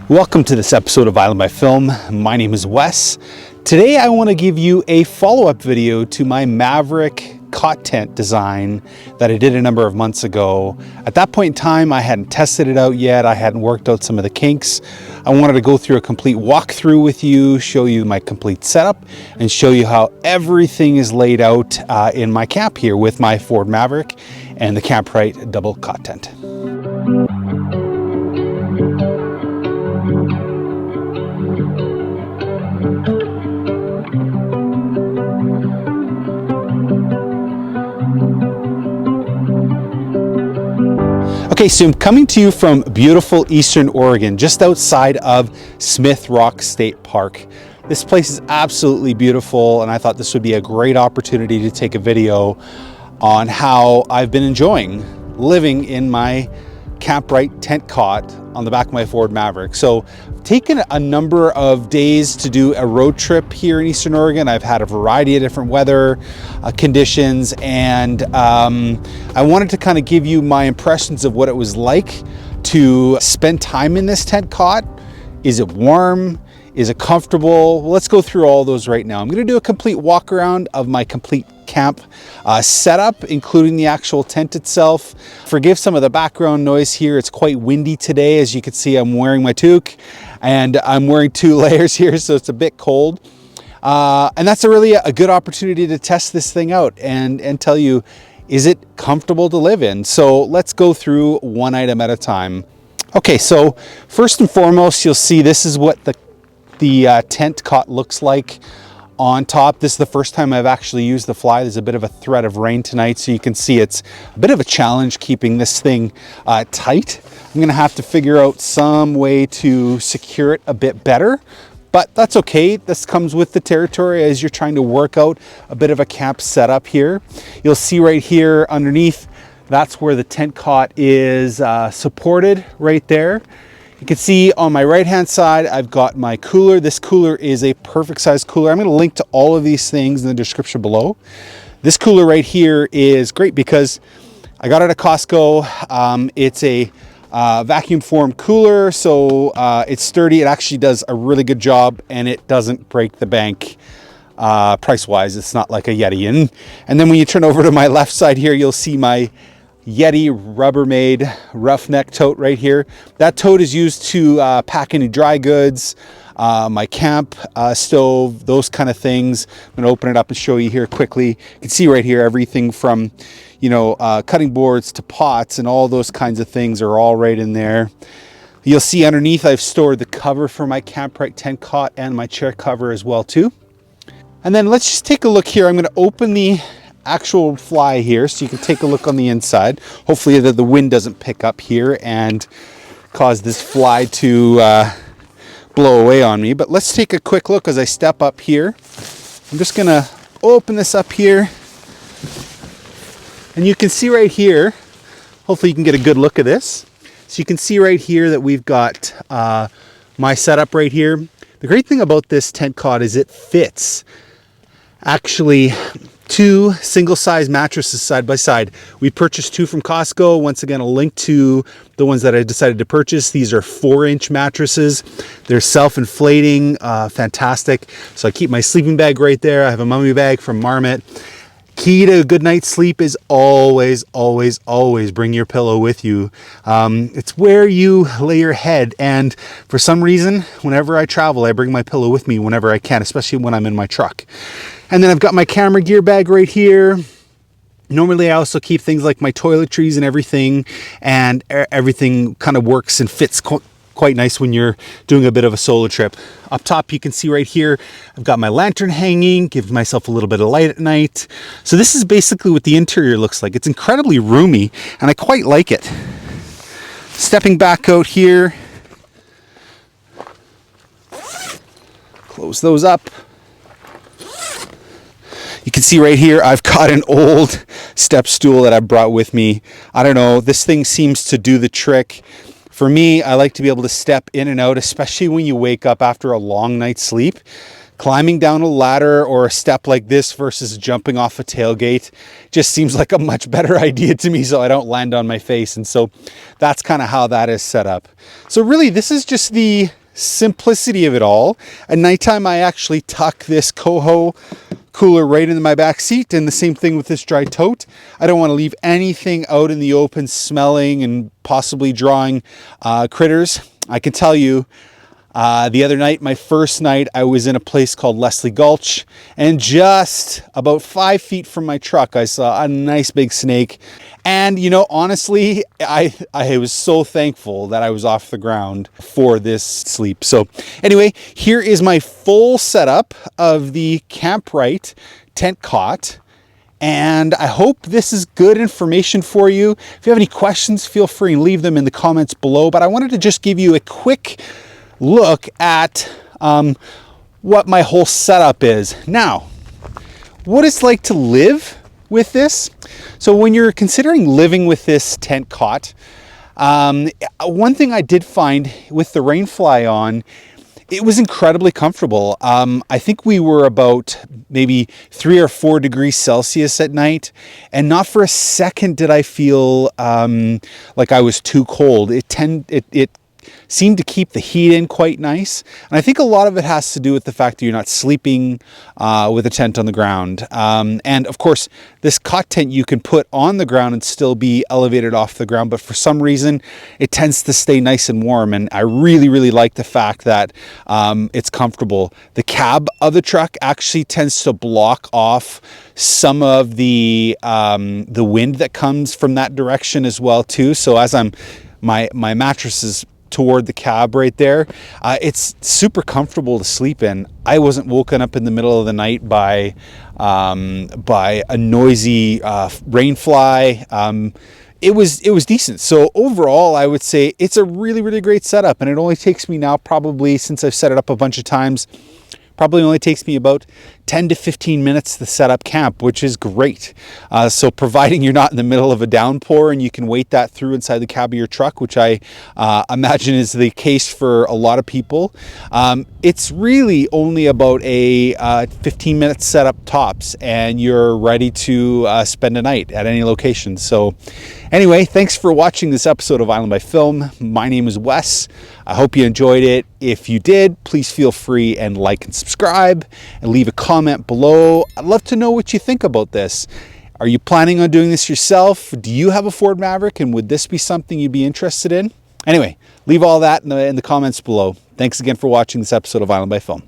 Welcome to this episode of Island by Film. My name is Wes. Today I want to give you a follow-up video to my Maverick cot tent design that I did a number of months ago. At that point in time, I hadn't tested it out yet. I hadn't worked out some of the kinks. I wanted to go through a complete walkthrough with you, show you my complete setup, and show you how everything is laid out in my camp here with my Ford Maverick and the CampRight Double Cot Tent. Okay, so I'm coming to you from beautiful Eastern Oregon, just outside of Smith Rock State Park. This place is absolutely beautiful, and I thought this would be a great opportunity to take a video on how I've been enjoying living in my CampRight tent cot on the back of my Ford Maverick. So I've taken a number of days to do a road trip here in Eastern Oregon. I've had a variety of different weather conditions, and I wanted to kind of give you my impressions of what it was like to spend time in this tent cot. Is it warm? Is it comfortable? Well, let's go through all those right now. I'm going to do a complete walk around of my complete camp setup, including the actual tent itself. Forgive some of the background noise here. It's quite windy today. As you can see, I'm wearing my toque and I'm wearing 2 layers here, so it's a bit cold. And that's really a good opportunity to test this thing out and tell you, is it comfortable to live in? So let's go through one item at a time. Okay, so first and foremost, you'll see this is what the tent cot looks like on top. This is the first time I've actually used the fly. There's a bit of a threat of rain tonight, so you can see it's a bit of a challenge keeping this thing tight. I'm gonna have to figure out some way to secure it a bit better, but that's okay. This comes with the territory as you're trying to work out a bit of a camp setup here. You'll see right here underneath, that's where the tent cot is supported right there. You can see on my right-hand side, I've got my cooler. This cooler is a perfect size cooler. I'm gonna link to all of these things in the description below. This cooler right here is great because I got it at Costco. It's a vacuum form cooler, so it's sturdy. It actually does a really good job, and it doesn't break the bank price-wise. It's not like a Yeti. And then when you turn over to my left side here, you'll see my Yeti Rubbermaid roughneck tote right here. That tote is used to pack any dry goods, my camp stove, those kind of things. I'm gonna open it up and show you here quickly. You can see right here everything from, cutting boards to pots and all those kinds of things are all right in there. You'll see underneath I've stored the cover for my CampRight tent cot and my chair cover as well too. And then let's just take a look here. I'm gonna open the actual fly here so you can take a look on the inside. Hopefully the wind doesn't pick up here and cause this fly to blow away on me. But let's take a quick look as I step up here. I'm just gonna open this up here, and you can see right here, hopefully you can get a good look at this. So you can see right here that we've got my setup right here. The great thing about this tent cot is it fits actually 2 single-size mattresses side by side. We purchased 2 from Costco. Once again, a link to the ones that I decided to purchase. These are 4-inch mattresses. They're self-inflating, fantastic. So I keep my sleeping bag right there. I have a mummy bag from Marmot. Key to a good night's sleep is always, always, always bring your pillow with you. It's where you lay your head, and for some reason, whenever I travel, I bring my pillow with me whenever I can, especially when I'm in my truck. And then I've got my camera gear bag right here. Normally I also keep things like my toiletries and everything kind of works and fits quite nice when you're doing a bit of a solo trip. Up top you can see right here, I've got my lantern hanging, give myself a little bit of light at night. So this is basically what the interior looks like. It's incredibly roomy and I quite like it. Stepping back out here, close those up. You can see right here, I've got an old step stool that I brought with me. I don't know, this thing seems to do the trick. For me, I like to be able to step in and out, especially when you wake up after a long night's sleep. climbing down a ladder or a step like this versus jumping off a tailgate just seems like a much better idea to me, so I don't land on my face. And so that's kind of how that is set up. So really, this is just the simplicity of it all. At nighttime, I actually tuck this coho cooler right into my back seat, and the same thing with this dry tote. I don't want to leave anything out in the open smelling and possibly drawing critters. I can tell you, the other night, my first night, I was in a place called Leslie Gulch, and just about 5 feet from my truck, I saw a nice big snake. And, you know, honestly, I was so thankful that I was off the ground for this sleep. So anyway, here is my full setup of the CampRight tent cot. And I hope this is good information for you. If you have any questions, feel free and leave them in the comments below. But I wanted to just give you a quick look at what my whole setup is. Now, what it's like to live with this. So when you're considering living with this tent cot, one thing I did find with the Rainfly on, it was incredibly comfortable. I think we were about maybe 3 or 4 degrees Celsius at night, and not for a second did I feel like I was too cold. It seemed to keep the heat in quite nice. And I think a lot of it has to do with the fact that you're not sleeping with a tent on the ground. And of course, this cot tent you can put on the ground and still be elevated off the ground, but for some reason, it tends to stay nice and warm. And I really, really like the fact that it's comfortable. The cab of the truck actually tends to block off some of the wind that comes from that direction as well too. So as my mattress is toward the cab right there, it's super comfortable to sleep in. I wasn't woken up in the middle of the night by a noisy Rainfly. It was decent. So overall, I would say it's a really, really great setup, and it only takes me now, probably since I've set it up a bunch of times, probably only takes me about 10 to 15 minutes to set up camp, which is great. So providing you're not in the middle of a downpour and you can wait that through inside the cab of your truck, which I imagine is the case for a lot of people, it's really only about a 15-minute setup tops, and you're ready to spend a night at any location. So anyway, thanks for watching this episode of Island by Film. My name is Wes. I hope you enjoyed it. If you did, please feel free and like and subscribe and leave a comment below. I'd love to know what you think about this. Are you planning on doing this yourself? Do you have a Ford Maverick, and would this be something you'd be interested in? Anyway, leave all that in the comments below. Thanks again for watching this episode of Island by Film.